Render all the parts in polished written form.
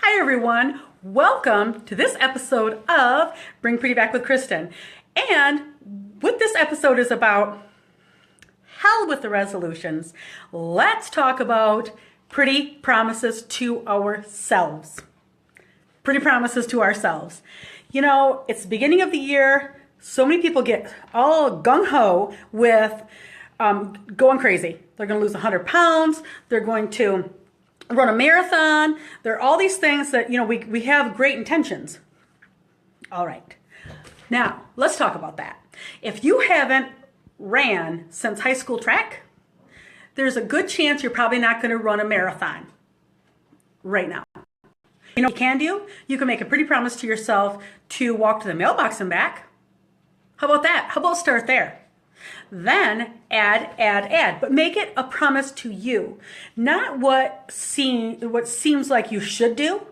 Hi everyone, welcome to this episode of Bring Pretty Back with Kristen. And what this episode is about, hell with the resolutions. Let's talk about pretty promises to ourselves. Pretty promises to ourselves. You know, it's the beginning of the year. So many people get all gung-ho with going crazy. They're going to lose 100 pounds. They're going to run a marathon. There are all these things that, we have great intentions. All right. Now, let's talk about that. If you haven't ran since high school track, there's a good chance you're probably not going to run a marathon right now. You know what you can do? You can make a pretty promise to yourself to walk to the mailbox and back. How about that? How about start there? Then add, but make it a promise to you, not what seems like you should do.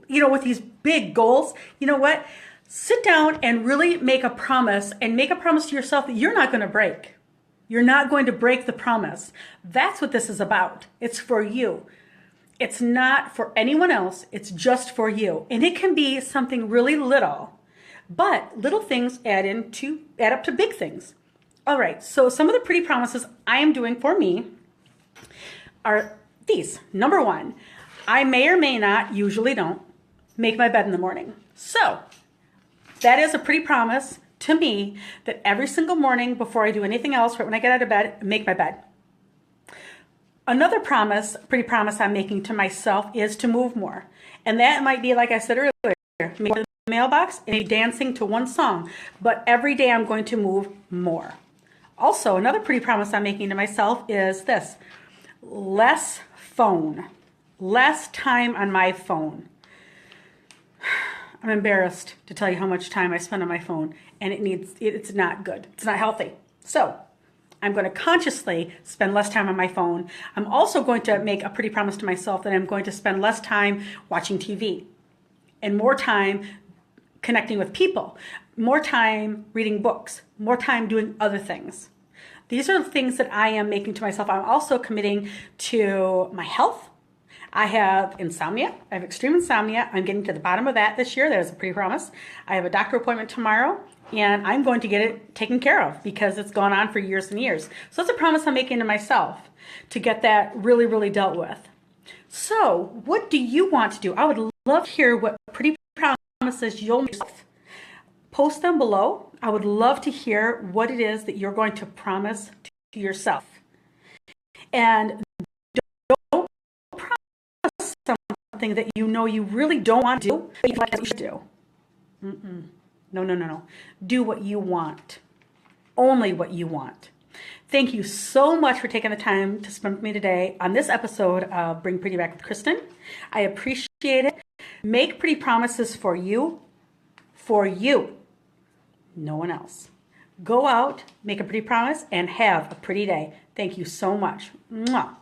With these big goals, you know what? Sit down and really make a promise, and make a promise to yourself that you're not going to break. You're not going to break the promise. That's what this is about. It's for you. It's not for anyone else. It's just for you. And it can be something really little, but little things add up to big things. All right, so some of the pretty promises I am doing for me are these. Number one, I may or may not, usually don't, make my bed in the morning. So that is a pretty promise to me that every single morning before I do anything else, right when I get out of bed, make my bed. Another pretty promise I'm making to myself is to move more. And that might be, like I said earlier, make the mailbox and dancing to one song. But every day I'm going to move more. Also, another pretty promise I'm making to myself is this: less phone, less time on my phone. I'm embarrassed to tell you how much time I spend on my phone, and it's not good. It's not healthy. So I'm going to consciously spend less time on my phone. I'm also going to make a pretty promise to myself that I'm going to spend less time watching TV and more time connecting with people, more time reading books, more time doing other things. These are the things that I am making to myself. I'm also committing to my health. I have insomnia. I have extreme insomnia. I'm getting to the bottom of that this year. That is a pretty promise. I have a doctor appointment tomorrow, and I'm going to get it taken care of because it's gone on for years and years. So that's a promise I'm making to myself to get that really, really dealt with. So what do you want to do? I would love to hear what pretty promises you'll make. Post them below. I would love to hear what it is that you're going to promise to yourself. And don't promise something that you know you really don't want to do, but you feel like you should do. No. Do what you want. Only what you want. Thank you so much for taking the time to spend with me today on this episode of Bring Pretty Back with Kristen. I appreciate it. Make pretty promises for you. No one else. Go out, make a pretty promise, and have a pretty day. Thank you so much. Mwah.